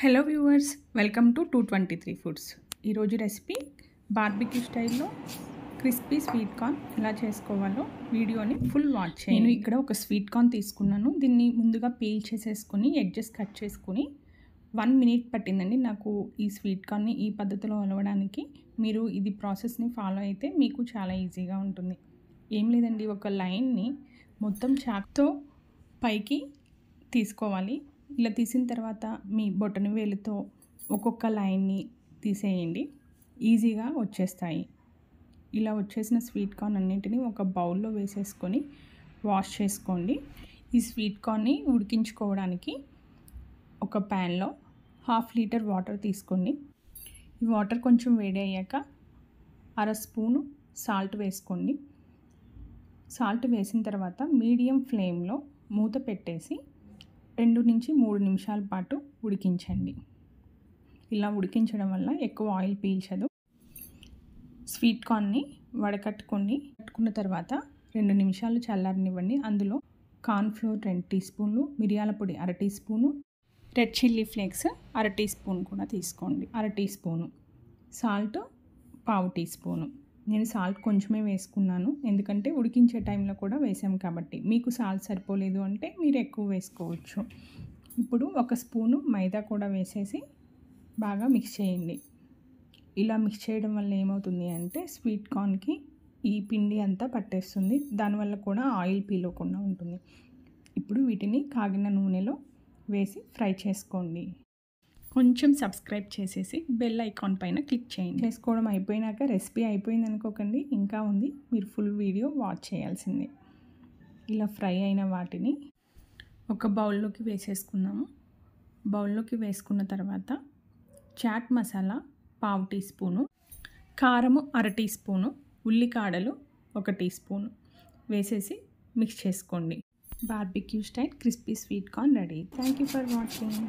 Hello viewers, welcome to 223 foods. ఈరోజు recipe barbecue స్టైల్లో crispy sweet corn ఎలా చేసుకోవాలో వీడియోని ఫుల్ వాచ్ చేయండి. నేను ఇక్కడ ఒక స్వీట్ కార్న్ తీసుకున్నాను. దీన్ని ముందుగా పీల్ చేసేసుకుని ఎడ్జెస్ కట్ చేసుకుని 1 మినిట్ పట్టిందండి నాకు ఈ స్వీట్ కార్న్ని ఈ పద్ధతిలో అలవడానికి. మీరు ఇది ప్రాసెస్ని ఫాలో అయితే మీకు చాలా ఈజీగా ఉంటుంది. ఏం లేదండి, ఒక లైన్ని మొత్తం చాక్తో పైకి తీసుకోవాలి. ఇలా తీసిన తర్వాత మీ బొటన వేలుతో ఒక్కొక్క లైన్ని తీసేయండి, ఈజీగా వచ్చేస్తాయి. ఇలా వచ్చేసిన స్వీట్ కార్న్ అన్నింటినీ ఒక బౌల్లో వేసేసుకొని వాష్ చేసుకోండి. ఈ స్వీట్ కార్న్ని ఉడికించుకోవడానికి ఒక ప్యాన్లో 1/2 లీటర్ వాటర్ తీసుకోండి. ఈ వాటర్ కొంచెం వేడి అయ్యాక 1/2 స్పూను సాల్ట్ వేసుకోండి. సాల్ట్ వేసిన తర్వాత మీడియం ఫ్లేమ్లో మూత పెట్టేసి 2 నుంచి 3 నిమిషాల పాటు ఉడికించండి. ఇలా ఉడికించడం వల్ల ఎక్కువ ఆయిల్ పీల్చదు. స్వీట్ కార్న్ని వడకట్టుకున్న తర్వాత 2 నిమిషాలు చల్లారనివ్వండి. అందులో కార్న్ ఫ్లోర్ 2 టీ స్పూన్లు, మిరియాల పొడి 1/2 teaspoon, red chilli flakes 1/2 teaspoon కూడా తీసుకోండి. 1/2 teaspoon salt 1/2 teaspoon. నేను సాల్ట్ కొంచెమే వేసుకున్నాను, ఎందుకంటే ఉడికించే టైంలో కూడా వేసాం కాబట్టి. మీకు సాల్ట్ సరిపోలేదు అంటే మీరు ఎక్కువ వేసుకోవచ్చు. ఇప్పుడు 1 స్పూను మైదా కూడా వేసేసి బాగా మిక్స్ చేయండి. ఇలా మిక్స్ చేయడం వల్ల ఏమవుతుంది అంటే స్వీట్ కార్న్కి ఈ పిండి అంతా పట్టేస్తుంది, దానివల్ల కూడా ఆయిల్ పీలకుండా ఉంటుంది. ఇప్పుడు వీటిని కాగిన నూనెలో వేసి ఫ్రై చేసుకోండి. కొంచెం సబ్స్క్రైబ్ చేసేసి బెల్ ఐకాన్ పైన క్లిక్ చేయండి. చేసుకోవడం అయిపోయినాక రెసిపీ అయిపోయింది అనుకోకండి, ఇంకా ఉంది, మీరు ఫుల్ వీడియో వాచ్ చేయాల్సిందే. ఇలా ఫ్రై అయిన వాటిని ఒక బౌల్లోకి వేసేసుకుందాము. బౌల్లోకి వేసుకున్న తర్వాత చాట్ మసాలా 1/2 టీ స్పూను, కారము 1/2 టీ స్పూను, ఉల్లికాడలు 1 టీ స్పూను వేసేసి మిక్స్ చేసుకోండి. Barbecue style crispy sweet corn ready. Thank you for watching.